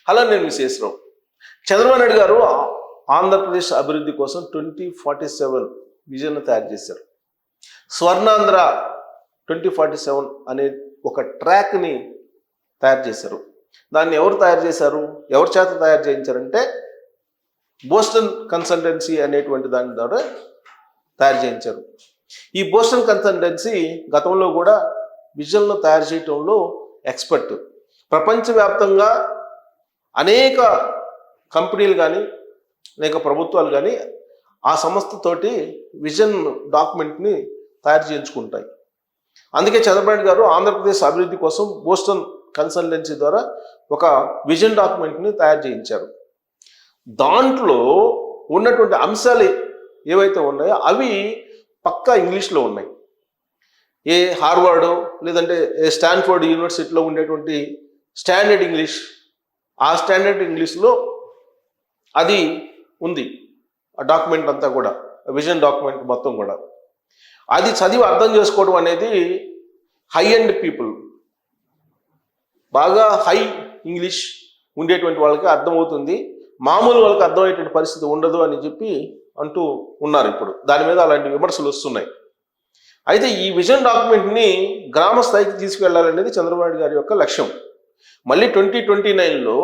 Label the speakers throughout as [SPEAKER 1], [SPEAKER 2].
[SPEAKER 1] Hello, నేను విశేషరావు. చంద్రబాబు నాయుడు గారు ఆంధ్రప్రదేశ్ అభివృద్ధి కోసం 2047 విజన్ తయారు చేశారు. స్వర్ణాంధ్ర 2047 అనే ఒక ట్రాక్ని తయారు చేశారు. దాన్ని ఎవరు తయారు చేశారు, ఎవరి చేత తయారు చేయించారంటే బోస్టన్ కన్సల్టెన్సీ అనేటువంటి దాని ద్వారా తయారు చేయించారు. ఈ బోస్టన్ కన్సల్టెన్సీ గతంలో కూడా విజన్లో తయారు చేయటంలో ఎక్స్పర్ట్. ప్రపంచవ్యాప్తంగా అనేక కంపెనీలు కానీ అనేక ప్రభుత్వాలు కానీ ఆ సంస్థతోటి విజన్ డాక్యుమెంట్ని తయారు చేయించుకుంటాయి. అందుకే చంద్రబాబు నాయుడు గారు ఆంధ్రప్రదేశ్ అభివృద్ధి కోసం బోస్టన్ కన్సల్టెన్సీ ద్వారా ఒక విజన్ డాక్యుమెంట్ని తయారు చేయించారు. దాంట్లో ఉన్నటువంటి అంశాలు ఏవైతే ఉన్నాయో అవి పక్కా ఇంగ్లీష్లో ఉన్నాయి. ఏ హార్వర్డ్ లేదంటే స్టాన్ఫోర్డ్ యూనివర్సిటీలో ఉండేటువంటి స్టాండర్డ్ ఇంగ్లీష్, ఆ స్టాండర్డ్ ఇంగ్లీష్లో అది ఉంది. ఆ డాక్యుమెంట్ అంతా కూడా, విజన్ డాక్యుమెంట్ మొత్తం కూడా అది చదివి అర్థం చేసుకోవడం అనేది హై అండ్ పీపుల్, బాగా హై ఇంగ్లీష్ ఉండేటువంటి వాళ్ళకి అర్థమవుతుంది, మామూలు వాళ్ళకి అర్థమయ్యేటువంటి పరిస్థితి ఉండదు అని చెప్పి అంటూ ఉన్నారు. ఇప్పుడు దాని మీద అలాంటి విమర్శలు వస్తున్నాయి. అయితే ఈ విజన్ డాక్యుమెంట్ని గ్రామ స్థాయికి తీసుకువెళ్ళాలనేది చంద్రబాబు నాయుడు గారి యొక్క లక్ష్యం. మళ్ళీ 2029లో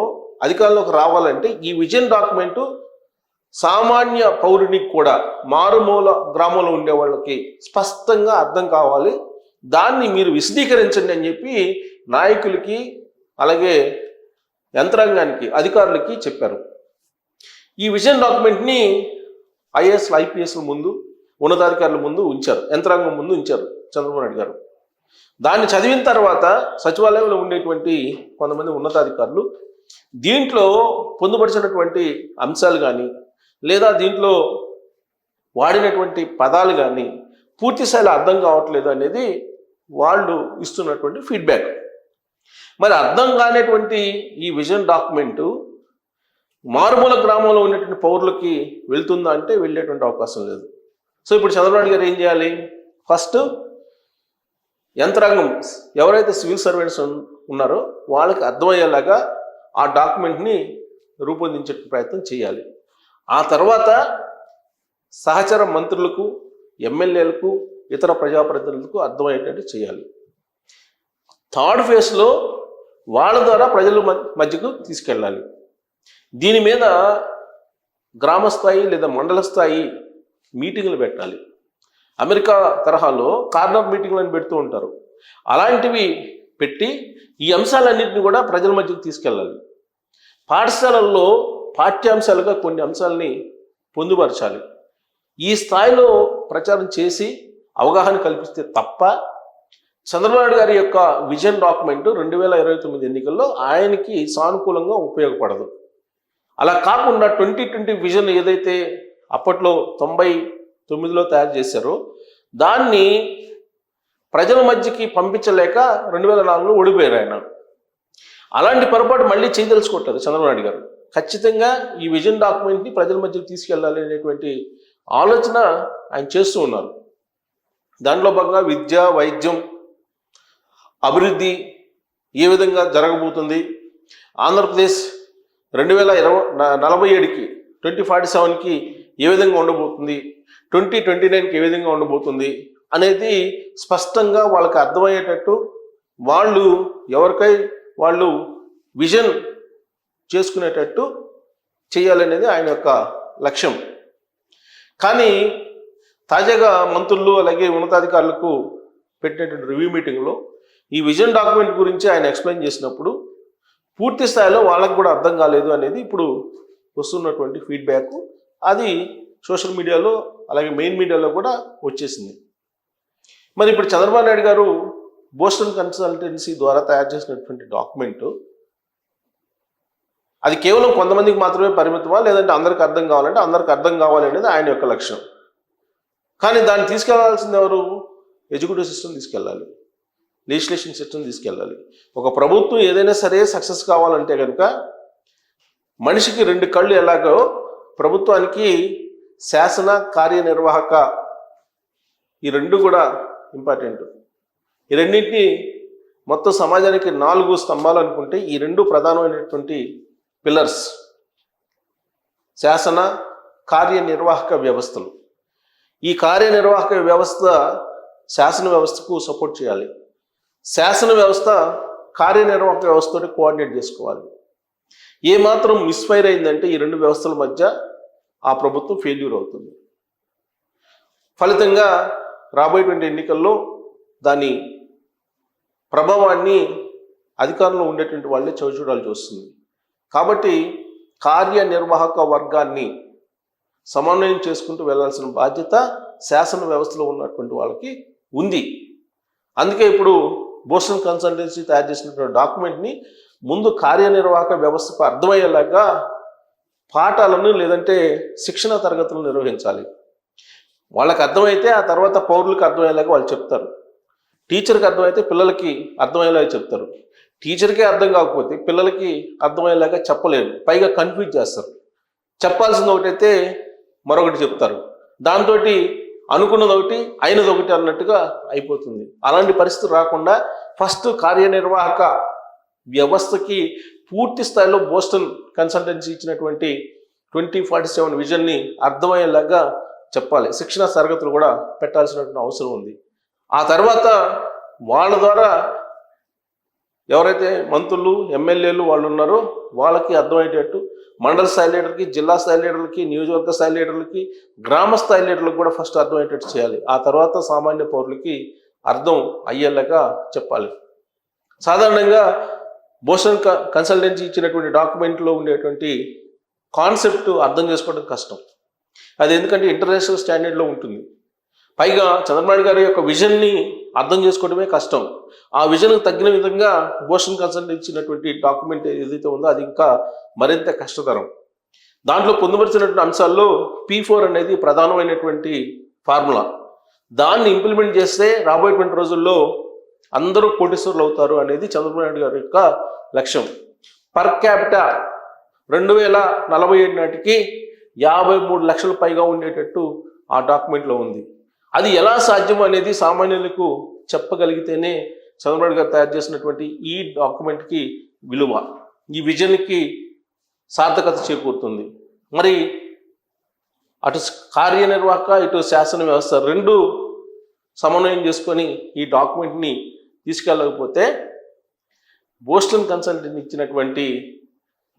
[SPEAKER 1] అధికారంలోకి రావాలంటే ఈ విజన్ డాక్యుమెంటు సామాన్య పౌరునికి కూడా, మారుమూల గ్రామంలో ఉండే వాళ్ళకి స్పష్టంగా అర్థం కావాలి. దాన్ని మీరు విశదీకరించండి అని చెప్పి నాయకులకి అలాగే యంత్రాంగానికి, అధికారులకి చెప్పారు. ఈ విజన్ డాక్యుమెంట్ని ఐఏఎస్లు, ఐపీఎస్ల ముందు, ఉన్నతాధికారుల ముందు ఉంచారు, యంత్రాంగం ముందు ఉంచారు చంద్రబాబు నాయుడు గారు. దాన్ని చదివిన తర్వాత సచివాలయంలో ఉండేటువంటి కొంతమంది ఉన్నతాధికారులు దీంట్లో పొందుపరిచినటువంటి అంశాలు కానీ లేదా దీంట్లో వాడినటువంటి పదాలు కానీ పూర్తి స్థాయిలో అర్థం కావట్లేదు అనేది వాళ్ళు ఇస్తున్నటువంటి ఫీడ్బ్యాక్. మరి అర్థం కానిటువంటి ఈ విజన్ డాక్యుమెంటు మారుమూల గ్రామంలో ఉన్నటువంటి పౌరులకి వెళ్తుందా అంటే వెళ్ళేటువంటి అవకాశం లేదు. సో ఇప్పుడు చంద్రబాబు నాయుడు గారు ఏం చేయాలి? ఫస్ట్ యంత్రాంగం, ఎవరైతే సివిల్ సర్వెంట్స్ ఉన్నారో వాళ్ళకి అర్థమయ్యేలాగా ఆ డాక్యుమెంట్ని రూపొందించే ప్రయత్నం చేయాలి. ఆ తర్వాత సహచర మంత్రులకు, ఎమ్మెల్యేలకు, ఇతర ప్రజాప్రతినిధులకు అర్థమయ్యేటట్టు చేయాలి. థర్డ్ ఫేజ్లో వాళ్ళ ద్వారా ప్రజల మధ్యకు తీసుకెళ్ళాలి. దీని మీద గ్రామ స్థాయి లేదా మండల స్థాయి మీటింగులు పెట్టాలి. అమెరికా తరహాలో కార్నర్ మీటింగ్లు అని పెడుతూ ఉంటారు. అలాంటివి పెట్టి ఈ అంశాలన్నింటినీ కూడా ప్రజల మధ్యకు తీసుకెళ్ళాలి. పాఠశాలల్లో పాఠ్యాంశాలుగా కొన్ని అంశాలని పొందుపరచాలి. ఈ స్థాయిలో ప్రచారం చేసి అవగాహన కల్పిస్తే తప్ప చంద్రబాబు నాయుడు గారి యొక్క విజన్ డాక్యుమెంట్ 2029 ఎన్నికల్లో ఆయనకి సానుకూలంగా ఉపయోగపడదు. అలా కాకుండా 2020 విజన్ ఏదైతే అప్పట్లో 99లో తయారు చేశారో దాన్ని ప్రజల మధ్యకి పంపించలేక 2004లో ఓడిపోయారు ఆయన. అలాంటి పొరపాటు మళ్ళీ చేయదలుచుకుంటారు చంద్రబాబు నాయుడు గారు. ఖచ్చితంగా ఈ విజన్ డాక్యుమెంట్ని ప్రజల మధ్యకి తీసుకెళ్ళాలి అనేటువంటి ఆలోచన ఆయన చేస్తూ ఉన్నారు. దాంట్లో భాగంగా విద్య, వైద్యం, అభివృద్ధి ఏ విధంగా జరగబోతుంది, ఆంధ్రప్రదేశ్ 2047కి 2047కి ఏ విధంగా ఉండబోతుంది, 2029కి ఏ విధంగా ఉండబోతుంది అనేది స్పష్టంగా వాళ్ళకి అర్థమయ్యేటట్టు, వాళ్ళు ఎవరికై వాళ్ళు విజన్ చేసుకునేటట్టు చేయాలనేది ఆయన యొక్క లక్ష్యం. కానీ తాజాగా మంత్రులు అలాగే ఉన్నతాధికారులకు పెట్టినటువంటి రివ్యూ మీటింగ్లో ఈ విజన్ డాక్యుమెంట్ గురించి ఆయన ఎక్స్ప్లెయిన్ చేసినప్పుడు పూర్తి స్థాయిలో వాళ్ళకు కూడా అర్థం కాలేదు అనేది ఇప్పుడు వస్తున్నటువంటి ఫీడ్బ్యాక్. అది సోషల్ మీడియాలో అలాగే మెయిన్ మీడియాలో కూడా వచ్చేసింది. మరి ఇప్పుడు చంద్రబాబు నాయుడు గారు బోస్టన్ కన్సల్టెన్సీ ద్వారా తయారు చేసినటువంటి డాక్యుమెంటు అది కేవలం కొంతమందికి మాత్రమే పరిమితమా, లేదంటే అందరికి అర్థం కావాలంటే అందరికి అర్థం కావాలి అనేది ఆయన యొక్క లక్ష్యం. కానీ దాన్ని తీసుకెళ్లాల్సింది ఎవరు? ఎడ్యుకేటివ్ సిస్టమ్ తీసుకెళ్ళాలి, లెజిస్లేషన్ సిస్టమ్ తీసుకెళ్ళాలి. ఒక ప్రభుత్వం ఏదైనా సరే సక్సెస్ కావాలంటే కనుక మనిషికి 2 కళ్ళు ఎలాగో ప్రభుత్వానికి శాసన, కార్యనిర్వాహక ఈ 2 కూడా ఇంపార్టెంట్. ఈ రెండింటినీ మొత్తం సమాజానికి 4 స్తంభాలు అనుకుంటే ఈ 2 ప్రధానమైనటువంటి పిల్లర్స్ శాసన కార్యనిర్వాహక వ్యవస్థలు. ఈ కార్యనిర్వాహక వ్యవస్థ శాసన వ్యవస్థకు సపోర్ట్ చేయాలి. శాసన వ్యవస్థ కార్యనిర్వాహక వ్యవస్థతో కోఆర్డినేట్ చేసుకోవాలి. ఏమాత్రం మిస్ఫైర్ అయిందంటే ఈ రెండు వ్యవస్థల మధ్య ఆ ప్రభుత్వం ఫెయిల్యూర్ అవుతుంది. ఫలితంగా రాబోయేటువంటి ఎన్నికల్లో దాని ప్రభావాన్ని అధికారంలో ఉండేటువంటి వాళ్ళే చవిచూడాల్సి వస్తుంది. కాబట్టి కార్యనిర్వాహక వర్గాన్ని సమన్వయం చేసుకుంటూ వెళ్లాల్సిన బాధ్యత శాసన వ్యవస్థలో ఉన్నటువంటి వాళ్ళకి ఉంది. అందుకే ఇప్పుడు బోస్టన్ కన్సల్టెన్సీ తయారు చేసినటువంటి డాక్యుమెంట్ని ముందు కార్యనిర్వాహక వ్యవస్థకు అర్థమయ్యేలాగా పాఠాలను లేదంటే శిక్షణ తరగతులను నిర్వహించాలి. వాళ్ళకి అర్థమైతే ఆ తర్వాత పౌరులకు అర్థమయ్యేలాగా వాళ్ళు చెప్తారు. టీచర్కి అర్థమైతే పిల్లలకి అర్థమయ్యేలాగా చెప్తారు. టీచర్కే అర్థం కాకపోతే పిల్లలకి అర్థమయ్యేలాగా చెప్పలేరు, పైగా కన్ఫ్యూజ్ చేస్తారు. చెప్పాల్సింది ఒకటైతే మరొకటి చెప్తారు. దాంతో అనుకున్నది ఒకటి అయినది ఒకటి అన్నట్టుగా అయిపోతుంది. అలాంటి పరిస్థితి రాకుండా ఫస్ట్ కార్యనిర్వాహక వ్యవస్థకి పూర్తి స్థాయిలో బోస్టన్ కన్సల్టెన్సీ ఇచ్చినటువంటి 2047 విజన్ని అర్థమయ్యేలాగా చెప్పాలి. శిక్షణ తరగతులు కూడా పెట్టాల్సినటువంటి అవసరం ఉంది. ఆ తర్వాత వాళ్ళ ద్వారా ఎవరైతే మంత్రులు ఎమ్మెల్యేలు వాళ్ళు ఉన్నారో వాళ్ళకి అర్థమయ్యేటట్టు మండల స్థాయి లీడర్కి, జిల్లా స్థాయి లీడర్లకి, నియోజకవర్గ స్థాయి లీడర్లకి, గ్రామ స్థాయి లీడర్లకు కూడా ఫస్ట్ అర్థమయ్యేటట్టు చేయాలి. ఆ తర్వాత సామాన్య పౌరులకి అర్థం అయ్యేలాగా చెప్పాలి. సాధారణంగా బోస్టన్ కన్సల్టెన్సీ ఇచ్చినటువంటి డాక్యుమెంట్లో ఉండేటువంటి కాన్సెప్ట్ అర్థం చేసుకోవడం కష్టం. అది ఎందుకంటే ఇంటర్నేషనల్ స్టాండర్డ్లో ఉంటుంది. పైగా చంద్రబాబు గారి యొక్క విజన్ని అర్థం చేసుకోవడమే కష్టం. ఆ విజన్కు తగ్గిన విధంగా బోస్టన్ కన్సల్టెన్సీ ఇచ్చినటువంటి డాక్యుమెంట్ ఏదైతే ఉందో అది ఇంకా మరింత కష్టతరం. దాంట్లో పొందుపరిచినటువంటి అంశాల్లో P4 అనేది ప్రధానమైనటువంటి ఫార్ములా. దాన్ని ఇంప్లిమెంట్ చేస్తే రాబోయేటువంటి రోజుల్లో అందరూ కోటీశ్వరులు అవుతారు అనేది చంద్రబాబు నాయుడు గారి యొక్క లక్ష్యం. పర్ క్యాపిటా 2047 నాటికి 53 లక్షల పైగా ఉండేటట్టు ఆ డాక్యుమెంట్లో ఉంది. అది ఎలా సాధ్యం అనేది సామాన్యులకు చెప్పగలిగితేనే చంద్రబాబు గారు తయారు చేసినటువంటి ఈ డాక్యుమెంట్కి విలువ, ఈ విజన్కి సార్థకత చేకూరుతుంది. మరి అటు కార్యనిర్వాహక ఇటు శాసన వ్యవస్థ రెండు సమన్వయం చేసుకొని ఈ డాక్యుమెంట్ని తీసుకెళ్ళకపోతే బోస్టన్ కన్సల్టెన్సీ ఇచ్చినటువంటి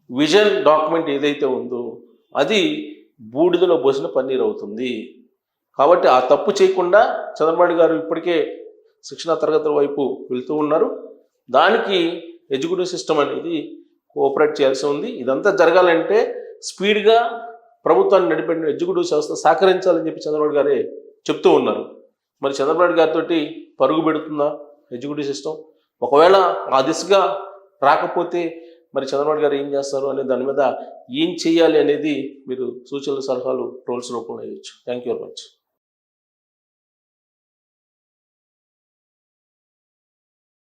[SPEAKER 1] విజన్ డాక్యుమెంట్ ఏదైతే ఉందో అది బూడిదలో పోసిన పన్నీర్ అవుతుంది. కాబట్టి ఆ తప్పు చేయకుండా చంద్రబాబు గారు ఇప్పటికే శిక్షణ తరగతుల వైపు వెళ్తూ ఉన్నారు. దానికి ఎడ్యుకేటివ్ సిస్టమ్ అనేది కోఆపరేట్ చేయాల్సి ఉంది. ఇదంతా జరగాలంటే స్పీడ్గా ప్రభుత్వాన్ని నడిపే ఎడ్యుకేటివ్ వ్యవస్థ సహకరించాలని చెప్పి చంద్రబాబు గారే చెప్తూ ఉన్నారు. మరి చంద్రబాబు గారితో పరుగు పెడుతుందా ఎడ్యుకేటివ్ సిస్టమ్? ఒకవేళ ఆ దిశగా రాకపోతే మరి చంద్రబాబు గారు ఏం చేస్తారు అనే దాని మీద ఏం చేయాలి అనేది మీరు సూచనలు, సలహాలు ట్రోల్స్ రూపంలో వేయచ్చు. Thank you very much.